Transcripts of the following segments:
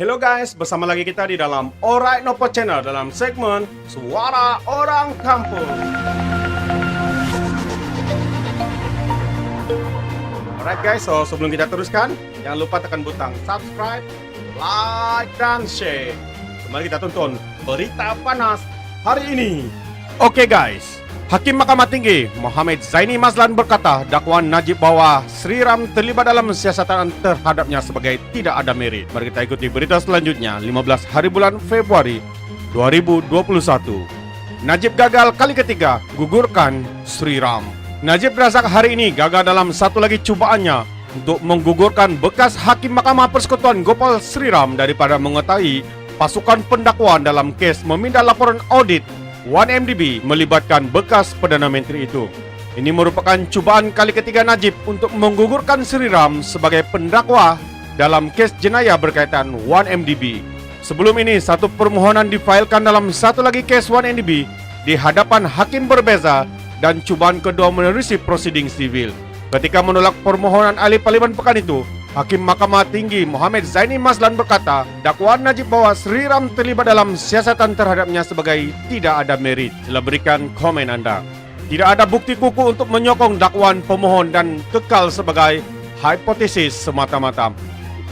Hello guys, bersama lagi kita di dalam Alright Nopo Channel dalam segmen Suara Orang Kampung. Alright guys, so sebelum kita teruskan, jangan lupa tekan butang subscribe, like, dan share. Mari kita tonton berita panas hari ini. Oke guys, Hakim Mahkamah Tinggi Muhammad Zaini Mazlan berkata dakwaan Najib bahwa Sri Ram terlibat dalam siasatan terhadapnya sebagai tidak ada merit. Mari kita ikuti berita selanjutnya. 15 hari bulan Februari 2021. Najib gagal kali ketiga gugurkan Sri Ram. Najib Razak hari ini gagal dalam satu lagi cubaannya untuk menggugurkan bekas Hakim Mahkamah Persekutuan Gopal Sri Ram daripada mengetahui pasukan pendakwaan dalam kes meminta laporan audit 1MDB melibatkan bekas Perdana Menteri itu. Ini merupakan cubaan kali ketiga Najib untuk menggugurkan Sri Ram sebagai pendakwa dalam kes jenayah berkaitan 1MDB. Sebelum ini, satu permohonan difailkan dalam satu lagi kes 1MDB di hadapan hakim berbeza dan cubaan kedua menerusi prosiding sivil. Ketika menolak permohonan ahli parlimen pekan itu, Hakim Mahkamah Tinggi Muhammad Zaini Mazlan berkata dakwaan Najib bahwa Sri Ram terlibat dalam siasatan terhadapnya sebagai tidak ada merit. Sila berikan komen anda. Tidak ada bukti kukuh untuk menyokong dakwaan pemohon dan kekal sebagai hipotesis semata-mata.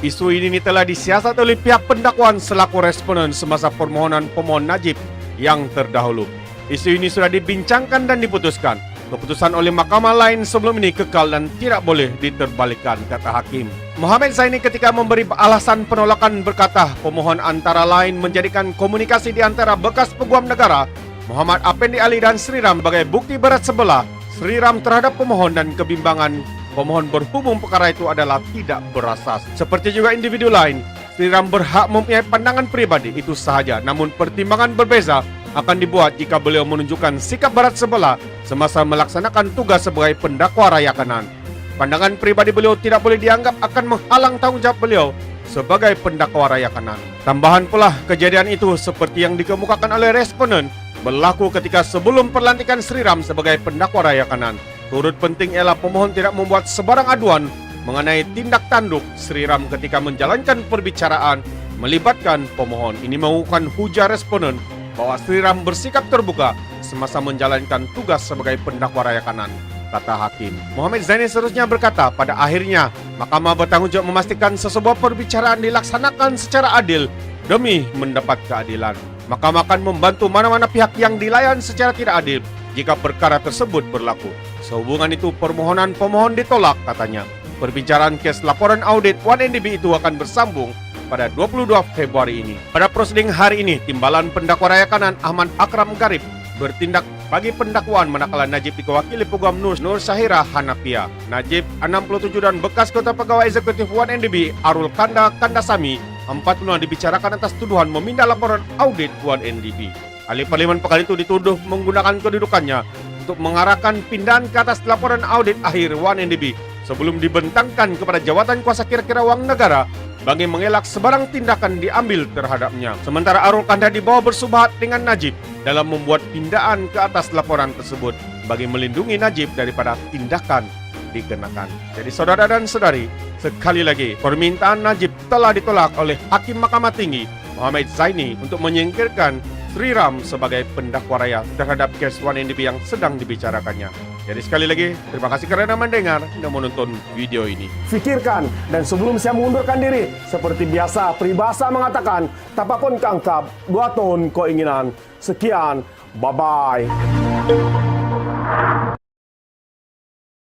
Isu ini telah disiasat oleh pihak pendakwaan selaku responden semasa permohonan pemohon Najib yang terdahulu. Isu ini sudah dibincangkan dan diputuskan. Keputusan oleh mahkamah lain sebelum ini kekal dan tidak boleh diterbalikkan, kata hakim. Muhammad Zaini ketika memberi alasan penolakan berkata pemohon antara lain menjadikan komunikasi di antara bekas peguam negara Muhammad Afendi Ali dan Sri Ram sebagai bukti berat sebelah Sri Ram terhadap pemohon dan kebimbangan pemohon berhubung perkara itu adalah tidak berasas. Seperti juga individu lain, Sri Ram berhak mempunyai pandangan pribadi itu sahaja, namun pertimbangan berbeza akan dibuat jika beliau menunjukkan sikap berat sebelah semasa melaksanakan tugas sebagai pendakwa raya kanan. Pandangan pribadi beliau tidak boleh dianggap akan menghalang tanggungjawab beliau sebagai pendakwa raya kanan. Tambahan pula, kejadian itu seperti yang dikemukakan oleh responden berlaku ketika sebelum pelantikan Sri Ram sebagai pendakwa raya kanan. Turut penting ialah pemohon tidak membuat sebarang aduan mengenai tindak tanduk Sri Ram ketika menjalankan perbicaraan melibatkan pemohon. Ini mengukuhkan hujah responden bahwa Sri Ram bersikap terbuka semasa menjalankan tugas sebagai pendakwa raya kanan, kata hakim. Muhammad Zaini seterusnya berkata, pada akhirnya mahkamah bertanggung jawab memastikan sesebuah perbicaraan dilaksanakan secara adil demi mendapat keadilan. Mahkamah akan membantu mana-mana pihak yang dilayan secara tidak adil jika perkara tersebut berlaku. Sehubungan itu permohonan pemohon ditolak, katanya. Perbicaraan kes laporan audit 1MDB itu akan bersambung pada 22 Februari ini. Pada prosiding hari ini, Timbalan Pendakwa Raya Kanan Ahmad Akram Garib bertindak bagi pendakwaan manakala Najib diwakili Peguam Nur Syahira Hanafia. Najib 67 dan bekas Ketua Pegawai Eksekutif 1MDB Arul Kandasami 40 dibicarakan atas tuduhan meminta laporan audit 1MDB. Ahli parlimen pekan itu dituduh menggunakan kedudukannya untuk mengarahkan pindahan ke atas laporan audit akhir 1MDB sebelum dibentangkan kepada jawatan kuasa kira-kira wang negara bagi mengelak sebarang tindakan diambil terhadapnya. Sementara Arul Kanda dibawa bersubahat dengan Najib dalam membuat pindahan ke atas laporan tersebut bagi melindungi Najib daripada tindakan dikenakan. Jadi saudara dan saudari, sekali lagi permintaan Najib telah ditolak oleh Hakim Mahkamah Tinggi Muhammad Zaini untuk menyingkirkan Sri Ram sebagai pendakwa raya terhadap kes 1MDB yang sedang dibicarakannya. Jadi sekali lagi, terima kasih kerana mendengar dan menonton video ini. Fikirkan, dan sebelum saya mengundurkan diri, seperti biasa, peribahasa mengatakan, tapapun kangkap, dua tahun keinginan. Sekian, bye-bye.